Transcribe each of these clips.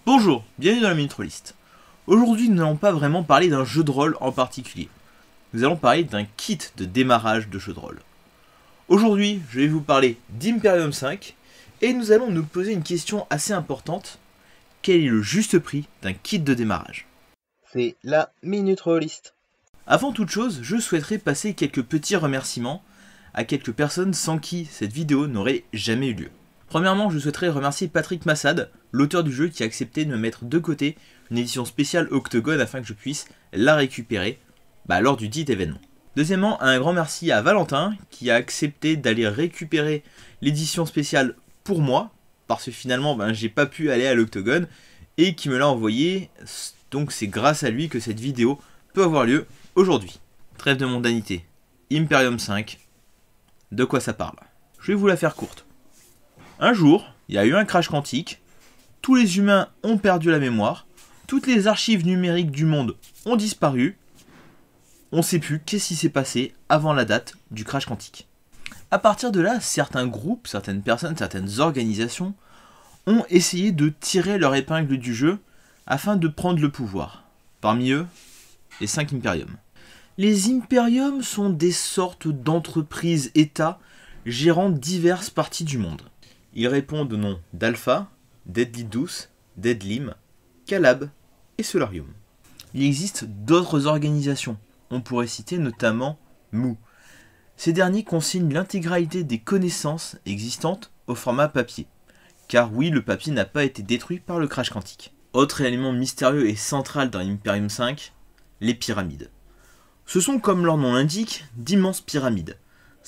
Bonjour, bienvenue dans la Minute Rolliste. Aujourd'hui, nous n'allons pas vraiment parler d'un jeu de rôle en particulier. Nous allons parler d'un kit de démarrage de jeu de rôle. Aujourd'hui, je vais vous parler d'Imperium 5 et nous allons nous poser une question assez importante. Quel est le juste prix d'un kit de démarrage? C'est la Minute Rolliste. Avant toute chose, je souhaiterais passer quelques petits remerciements à quelques personnes sans qui cette vidéo n'aurait jamais eu lieu. Premièrement, je souhaiterais remercier Patrick Massad, l'auteur du jeu qui a accepté de me mettre de côté une édition spéciale Octogone afin que je puisse la récupérer lors du dit événement. Deuxièmement, un grand merci à Valentin qui a accepté d'aller récupérer l'édition spéciale pour moi, parce que finalement j'ai pas pu aller à l'Octogone et qui me l'a envoyé, donc c'est grâce à lui que cette vidéo peut avoir lieu aujourd'hui. Trêve de mondanité, Imperium 5, de quoi ça parle? Je vais vous la faire courte. Un jour, il y a eu un crash quantique, tous les humains ont perdu la mémoire, toutes les archives numériques du monde ont disparu, on ne sait plus qu'est-ce qui s'est passé avant la date du crash quantique. A partir de là, certains groupes, certaines personnes, certaines organisations ont essayé de tirer leur épingle du jeu afin de prendre le pouvoir. Parmi eux, les 5 Imperiums. Les Imperiums sont des sortes d'entreprises États gérant diverses parties du monde. Ils répondent aux noms d'Alpha, Deadly Douce, Deadlim, Calab et Solarium. Il existe d'autres organisations. On pourrait citer notamment Mu. Ces derniers consignent l'intégralité des connaissances existantes au format papier. Car oui, le papier n'a pas été détruit par le crash quantique. Autre élément mystérieux et central dans Imperium 5, les pyramides. Ce sont, comme leur nom l'indique, d'immenses pyramides.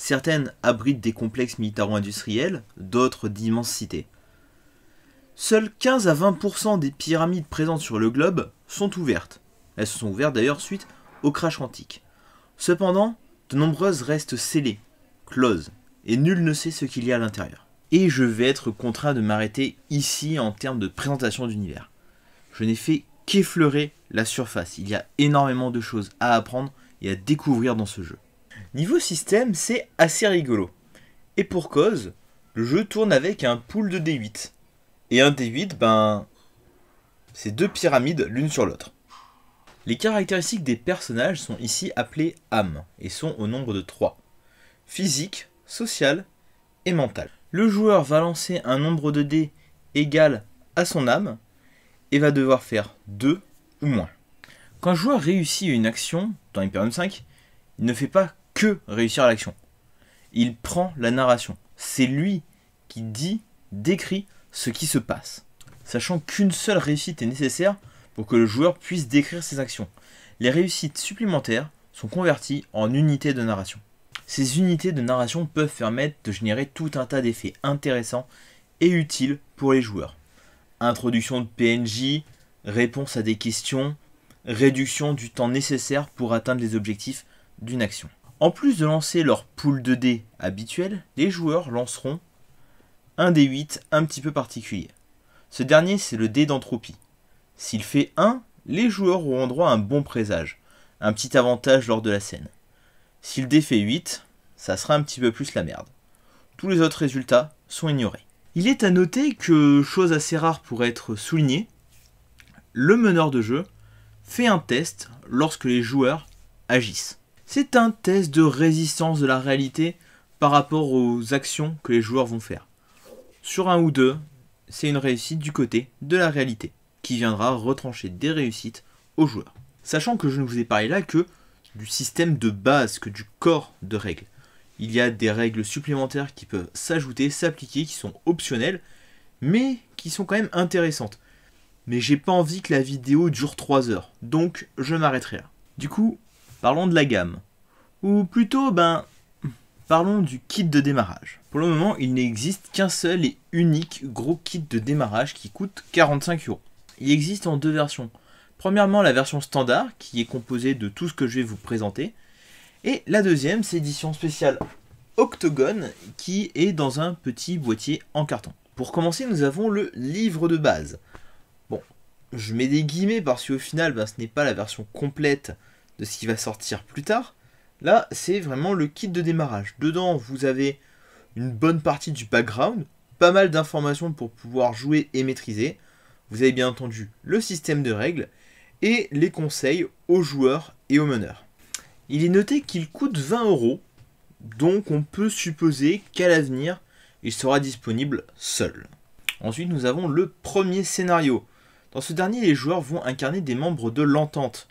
Certaines abritent des complexes militaro-industriels, d'autres d'immenses cités. Seules 15 à 20% des pyramides présentes sur le globe sont ouvertes. Elles se sont ouvertes d'ailleurs suite au crash quantique. Cependant, de nombreuses restent scellées, closes, et nul ne sait ce qu'il y a à l'intérieur. Et je vais être contraint de m'arrêter ici en termes de présentation d'univers. Je n'ai fait qu'effleurer la surface. Il y a énormément de choses à apprendre et à découvrir dans ce jeu. Niveau système, c'est assez rigolo. Et pour cause, le jeu tourne avec un pool de D8. Et un D8, c'est 2 pyramides l'une sur l'autre. Les caractéristiques des personnages sont ici appelées âmes et sont au nombre de 3. Physique, social et mental. Le joueur va lancer un nombre de dés égal à son âme et va devoir faire 2 ou moins. Quand un joueur réussit une action dans Imperium 5, il ne fait pas que réussir l'action. Il prend la narration. C'est lui qui décrit ce qui se passe. Sachant qu'une seule réussite est nécessaire pour que le joueur puisse décrire ses actions. Les réussites supplémentaires sont converties en unités de narration. Ces unités de narration peuvent permettre de générer tout un tas d'effets intéressants et utiles pour les joueurs. Introduction de PNJ, réponse à des questions, réduction du temps nécessaire pour atteindre les objectifs d'une action. En plus de lancer leur pool de dés habituel, les joueurs lanceront un D8 un petit peu particulier. Ce dernier, c'est le dé d'entropie. S'il fait 1, les joueurs auront droit à un bon présage, un petit avantage lors de la scène. Si le dé fait 8, ça sera un petit peu plus la merde. Tous les autres résultats sont ignorés. Il est à noter que, chose assez rare pour être soulignée, le meneur de jeu fait un test lorsque les joueurs agissent. C'est un test de résistance de la réalité par rapport aux actions que les joueurs vont faire. Sur un ou deux, c'est une réussite du côté de la réalité, qui viendra retrancher des réussites aux joueurs. Sachant que je ne vous ai parlé là que du système de base, que du corps de règles. Il y a des règles supplémentaires qui peuvent s'ajouter, s'appliquer, qui sont optionnelles, mais qui sont quand même intéressantes. Mais j'ai pas envie que la vidéo dure 3 heures, donc je m'arrêterai là. Du coup, parlons de la gamme. Ou plutôt, parlons du kit de démarrage. Pour le moment, il n'existe qu'un seul et unique gros kit de démarrage qui coûte 45 €. Il existe en 2 versions. Premièrement, la version standard, qui est composée de tout ce que je vais vous présenter. Et la deuxième, c'est l'édition spéciale Octogone, qui est dans un petit boîtier en carton. Pour commencer, nous avons le livre de base. Bon, je mets des guillemets parce qu'au final, ce n'est pas la version complète de ce qui va sortir plus tard. Là, c'est vraiment le kit de démarrage. Dedans, vous avez une bonne partie du background, pas mal d'informations pour pouvoir jouer et maîtriser. vous avez bien entendu le système de règles et les conseils aux joueurs et aux meneurs. Il est noté qu'il coûte 20 €, donc on peut supposer qu'à l'avenir, il sera disponible seul. Ensuite, nous avons le premier scénario. Dans ce dernier, les joueurs vont incarner des membres de l'Entente,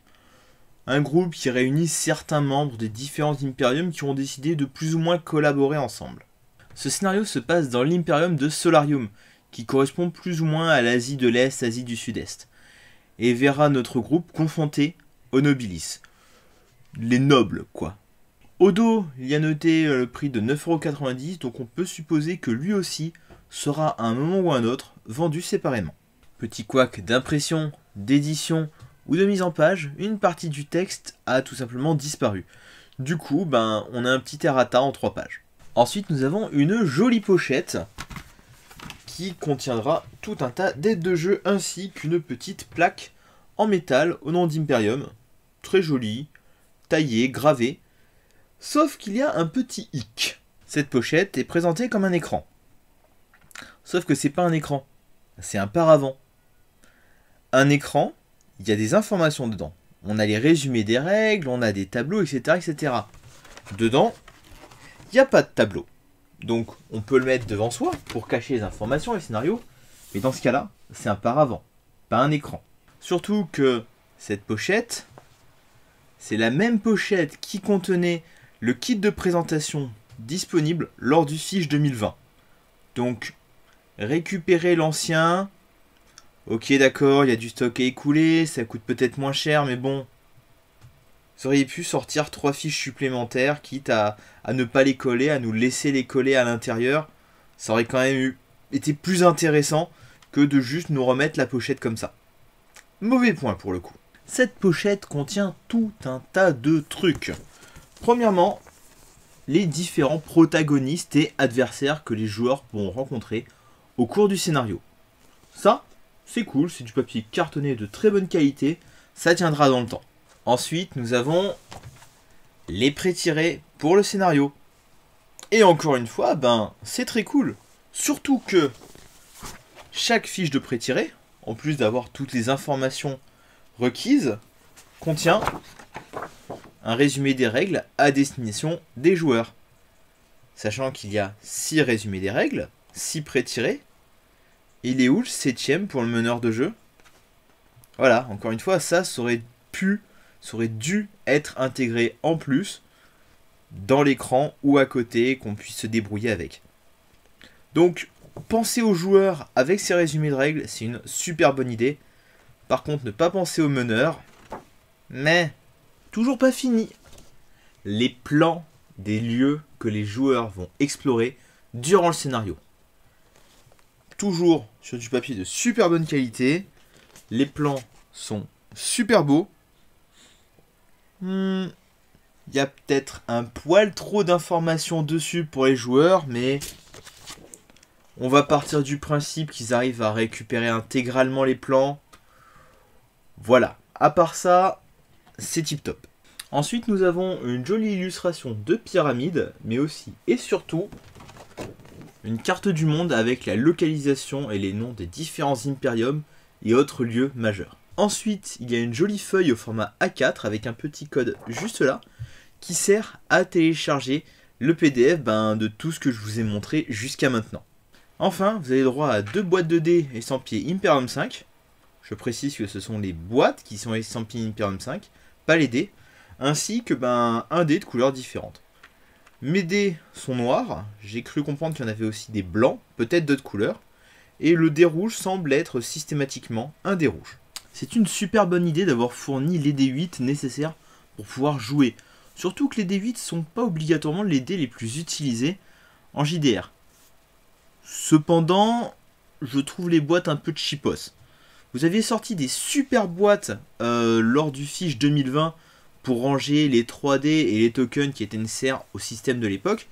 un groupe qui réunit certains membres des différents Imperiums qui ont décidé de plus ou moins collaborer ensemble. Ce scénario se passe dans l'Imperium de Solarium, qui correspond plus ou moins à l'Asie de l'Est, Asie du Sud-Est, et verra notre groupe confronté aux Nobilis. Les nobles, quoi. Au dos, il y a noté le prix de 9,90 €, donc on peut supposer que lui aussi sera à un moment ou un autre vendu séparément. Petit couac d'impression, d'édition ou de mise en page, une partie du texte a tout simplement disparu. Du coup, on a un petit errata en 3 pages. Ensuite, nous avons une jolie pochette qui contiendra tout un tas d'aides de jeu ainsi qu'une petite plaque en métal au nom d'Imperium. Très jolie, taillée, gravée. Sauf qu'il y a un petit hic. Cette pochette est présentée comme un écran. Sauf que c'est pas un écran, c'est un paravent. Un écran, il y a des informations dedans. On a les résumés des règles, on a des tableaux, etc. etc. Dedans, il n'y a pas de tableau. Donc on peut le mettre devant soi pour cacher les informations et les scénarios. Mais dans ce cas-là, c'est un paravent, pas un écran. Surtout que cette pochette, c'est la même pochette qui contenait le kit de présentation disponible lors du Fiche 2020. Donc, récupérer l'ancien. Ok, d'accord, il y a du stock à écouler, ça coûte peut-être moins cher, mais bon. Vous auriez pu sortir 3 fiches supplémentaires, quitte à ne pas les coller, à nous laisser les coller à l'intérieur. Ça aurait quand même été plus intéressant que de juste nous remettre la pochette comme ça. Mauvais point pour le coup. Cette pochette contient tout un tas de trucs. Premièrement, les différents protagonistes et adversaires que les joueurs vont rencontrer au cours du scénario. Ça, c'est cool, c'est du papier cartonné de très bonne qualité, ça tiendra dans le temps. Ensuite, nous avons les pré-tirés pour le scénario. Et encore une fois, c'est très cool. Surtout que chaque fiche de pré-tiré, en plus d'avoir toutes les informations requises, contient un résumé des règles à destination des joueurs. Sachant qu'il y a 6 résumés des règles, 6 pré-tirés. Il est où le 7ème pour le meneur de jeu? Voilà, encore une fois, ça aurait dû être intégré en plus dans l'écran ou à côté, qu'on puisse se débrouiller avec. Donc, penser aux joueurs avec ces résumés de règles, c'est une super bonne idée. Par contre, ne pas penser aux meneurs, mais toujours pas fini. Les plans des lieux que les joueurs vont explorer durant le scénario. Toujours sur du papier de super bonne qualité. Les plans sont super beaux. Il y a peut-être un poil trop d'informations dessus pour les joueurs, mais on va partir du principe qu'ils arrivent à récupérer intégralement les plans. Voilà. À part ça, c'est tip top. Ensuite, nous avons une jolie illustration de pyramide, mais aussi et surtout une carte du monde avec la localisation et les noms des différents impériums et autres lieux majeurs. Ensuite, il y a une jolie feuille au format A4 avec un petit code juste là qui sert à télécharger le PDF de tout ce que je vous ai montré jusqu'à maintenant. Enfin, vous avez droit à 2 boîtes de dés estampillées Imperium 5. Je précise que ce sont les boîtes qui sont estampillées Imperium 5, pas les dés, ainsi que un dé de couleurs différentes. Mes dés sont noirs, j'ai cru comprendre qu'il y en avait aussi des blancs, peut-être d'autres couleurs, et le dé rouge semble être systématiquement un dé rouge. C'est une super bonne idée d'avoir fourni les dés 8 nécessaires pour pouvoir jouer, surtout que les dés 8 ne sont pas obligatoirement les dés les plus utilisés en JDR. Cependant, je trouve les boîtes un peu cheapos. Vous aviez sorti des super boîtes lors du Fiche 2020 pour ranger les 3D et les tokens qui étaient nécessaires au système de l'époque.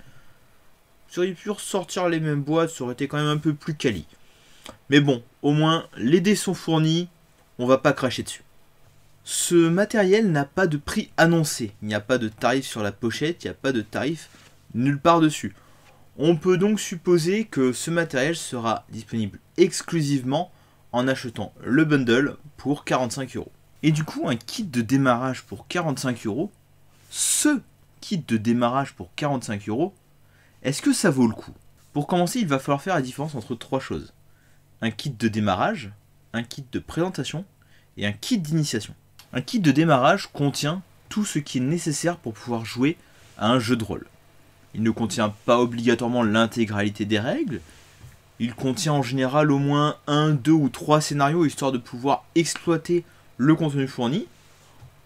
Vous auriez pu ressortir les mêmes boîtes, ça aurait été quand même un peu plus quali. Mais bon, au moins, les dés sont fournis, on va pas cracher dessus. Ce matériel n'a pas de prix annoncé, il n'y a pas de tarif sur la pochette, il n'y a pas de tarif nulle part dessus. On peut donc supposer que ce matériel sera disponible exclusivement en achetant le bundle pour 45 euros. Et du coup, un kit de démarrage pour 45 euros, ce kit de démarrage pour 45 euros, est-ce que ça vaut le coup? Pour commencer, il va falloir faire la différence entre trois choses. Un kit de démarrage, un kit de présentation et un kit d'initiation. Un kit de démarrage contient tout ce qui est nécessaire pour pouvoir jouer à un jeu de rôle. Il ne contient pas obligatoirement l'intégralité des règles. Il contient en général au moins 1, 2 ou 3 scénarios histoire de pouvoir exploiter le contenu fourni.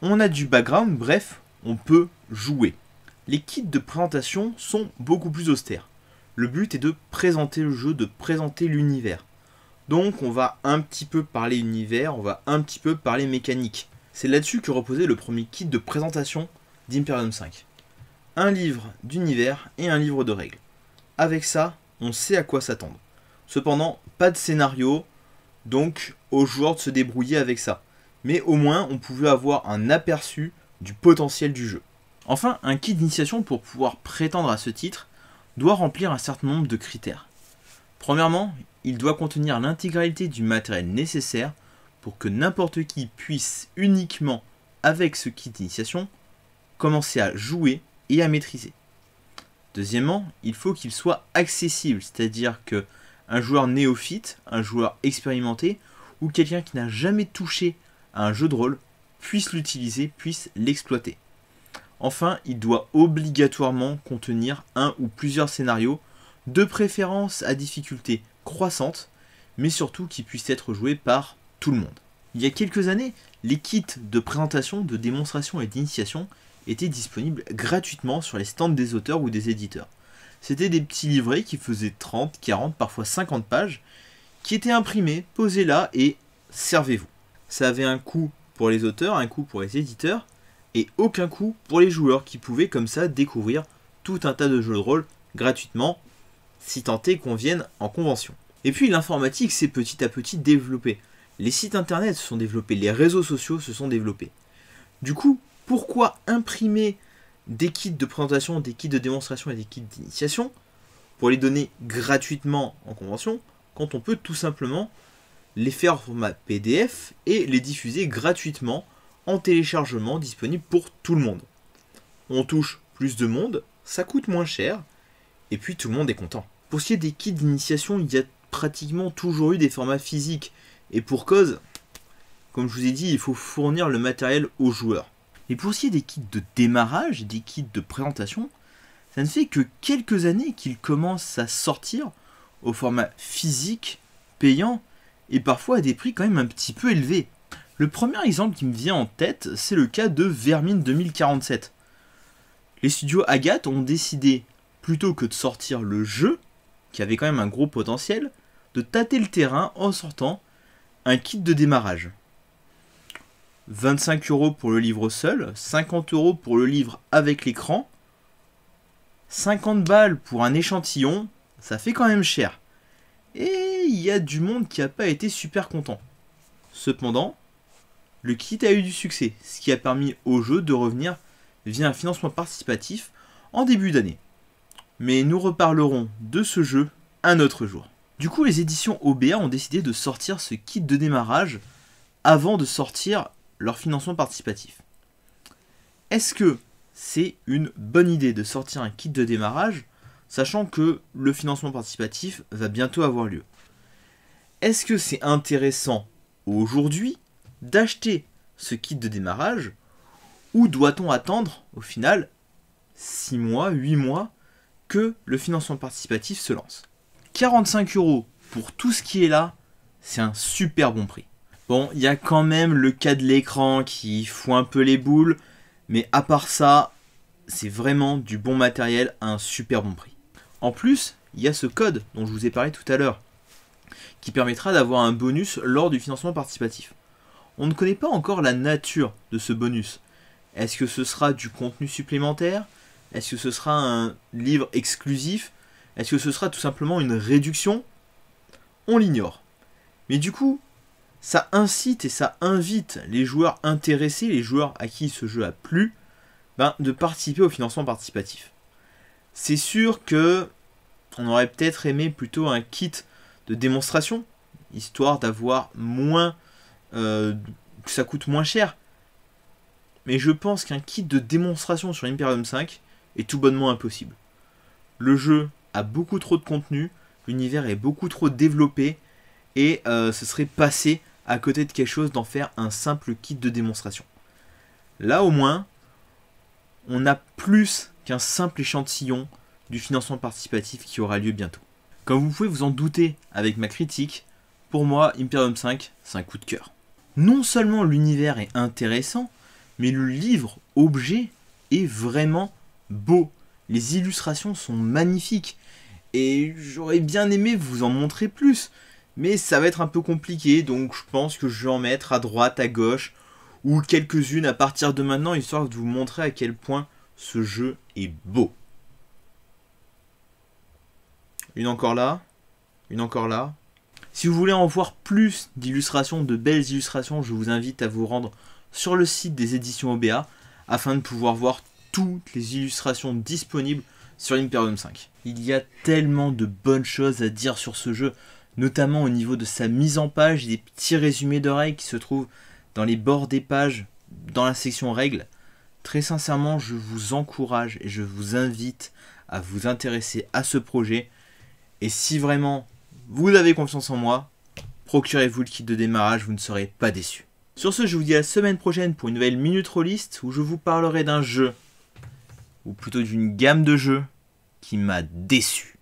On a du background, bref, on peut jouer. Les kits de présentation sont beaucoup plus austères. Le but est de présenter le jeu, de présenter l'univers. Donc on va un petit peu parler univers, on va un petit peu parler mécanique. C'est là-dessus que reposait le premier kit de présentation d'Imperium 5. Un livre d'univers et un livre de règles. Avec ça, on sait à quoi s'attendre. Cependant, pas de scénario, donc aux joueurs de se débrouiller avec ça. Mais au moins, on pouvait avoir un aperçu du potentiel du jeu. Enfin, un kit d'initiation pour pouvoir prétendre à ce titre doit remplir un certain nombre de critères. Premièrement, il doit contenir l'intégralité du matériel nécessaire pour que n'importe qui puisse uniquement, avec ce kit d'initiation, commencer à jouer et à maîtriser. Deuxièmement, il faut qu'il soit accessible, c'est-à-dire que un joueur néophyte, un joueur expérimenté ou quelqu'un qui n'a jamais touché à un jeu de rôle puisse l'utiliser, puisse l'exploiter. Enfin, il doit obligatoirement contenir un ou plusieurs scénarios, de préférence à difficulté croissante, mais surtout qui puissent être joués par tout le monde. Il y a quelques années, les kits de présentation, de démonstration et d'initiation étaient disponibles gratuitement sur les stands des auteurs ou des éditeurs. C'était des petits livrets qui faisaient 30, 40, parfois 50 pages, qui étaient imprimés, posés là et servez-vous. Ça avait un coût pour les auteurs, un coût pour les éditeurs, et aucun coût pour les joueurs qui pouvaient comme ça découvrir tout un tas de jeux de rôle gratuitement, si tant est qu'on vienne en convention. Et puis l'informatique s'est petit à petit développée. Les sites internet se sont développés, les réseaux sociaux se sont développés. Du coup, pourquoi imprimer des kits de présentation, des kits de démonstration et des kits d'initiation pour les donner gratuitement en convention quand on peut tout simplement les faire en format PDF et les diffuser gratuitement en téléchargement disponible pour tout le monde. On touche plus de monde, ça coûte moins cher et puis tout le monde est content. Pour ce qui est des kits d'initiation, il y a pratiquement toujours eu des formats physiques et pour cause, comme je vous ai dit, il faut fournir le matériel aux joueurs. Et pour ce qui est des kits de démarrage, des kits de présentation, ça ne fait que quelques années qu'ils commencent à sortir au format physique, payant, et parfois à des prix quand même un petit peu élevés. Le premier exemple qui me vient en tête, c'est le cas de Vermine 2047. Les studios Agathe ont décidé, plutôt que de sortir le jeu, qui avait quand même un gros potentiel, de tâter le terrain en sortant un kit de démarrage. 25 € pour le livre seul, 50 € pour le livre avec l'écran, 50 balles pour un échantillon, ça fait quand même cher. Et il y a du monde qui n'a pas été super content. Cependant, le kit a eu du succès, ce qui a permis au jeu de revenir via un financement participatif en début d'année. Mais nous reparlerons de ce jeu un autre jour. Du coup, les éditions OBA ont décidé de sortir ce kit de démarrage avant de sortir leur financement participatif. Est-ce que c'est une bonne idée de sortir un kit de démarrage, sachant que le financement participatif va bientôt avoir lieu? Est-ce que c'est intéressant aujourd'hui d'acheter ce kit de démarrage, ou doit-on attendre au final 6 mois, 8 mois que le financement participatif se lance? 45 € pour tout ce qui est là, c'est un super bon prix. Bon, il y a quand même le cas de l'écran qui fout un peu les boules, mais à part ça, c'est vraiment du bon matériel à un super bon prix. En plus, il y a ce code dont je vous ai parlé tout à l'heure, qui permettra d'avoir un bonus lors du financement participatif. On ne connaît pas encore la nature de ce bonus. Est-ce que ce sera du contenu supplémentaire? Est-ce que ce sera un livre exclusif? Est-ce que ce sera tout simplement une réduction? On l'ignore. Mais du coup, ça incite et ça invite les joueurs intéressés, les joueurs à qui ce jeu a plu, de participer au financement participatif. C'est sûr que on aurait peut-être aimé plutôt un kit de démonstration, histoire d'avoir moins... que ça coûte moins cher. Mais je pense qu'un kit de démonstration sur Imperium 5 est tout bonnement impossible. Le jeu a beaucoup trop de contenu, l'univers est beaucoup trop développé, et ce serait passer à côté de quelque chose d'en faire un simple kit de démonstration. Là au moins, on a plus qu'un simple échantillon du financement participatif qui aura lieu bientôt. Comme vous pouvez vous en douter avec ma critique, pour moi Imperium 5 c'est un coup de cœur. Non seulement l'univers est intéressant, mais le livre objet est vraiment beau. Les illustrations sont magnifiques et j'aurais bien aimé vous en montrer plus, mais ça va être un peu compliqué, donc je pense que je vais en mettre à droite, à gauche, ou quelques-unes à partir de maintenant, histoire de vous montrer à quel point ce jeu est beau. Une encore là, une encore là. Si vous voulez en voir plus d'illustrations, de belles illustrations, je vous invite à vous rendre sur le site des éditions OBA afin de pouvoir voir toutes les illustrations disponibles sur Imperium 5. Il y a tellement de bonnes choses à dire sur ce jeu, notamment au niveau de sa mise en page, des petits résumés de règles qui se trouvent dans les bords des pages, dans la section règles. Très sincèrement, je vous encourage et je vous invite à vous intéresser à ce projet. Et si vraiment vous avez confiance en moi, procurez-vous le kit de démarrage, vous ne serez pas déçus. Sur ce, je vous dis à la semaine prochaine pour une nouvelle Minute Rollist où je vous parlerai d'un jeu, ou plutôt d'une gamme de jeux, qui m'a déçu.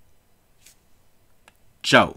Ciao!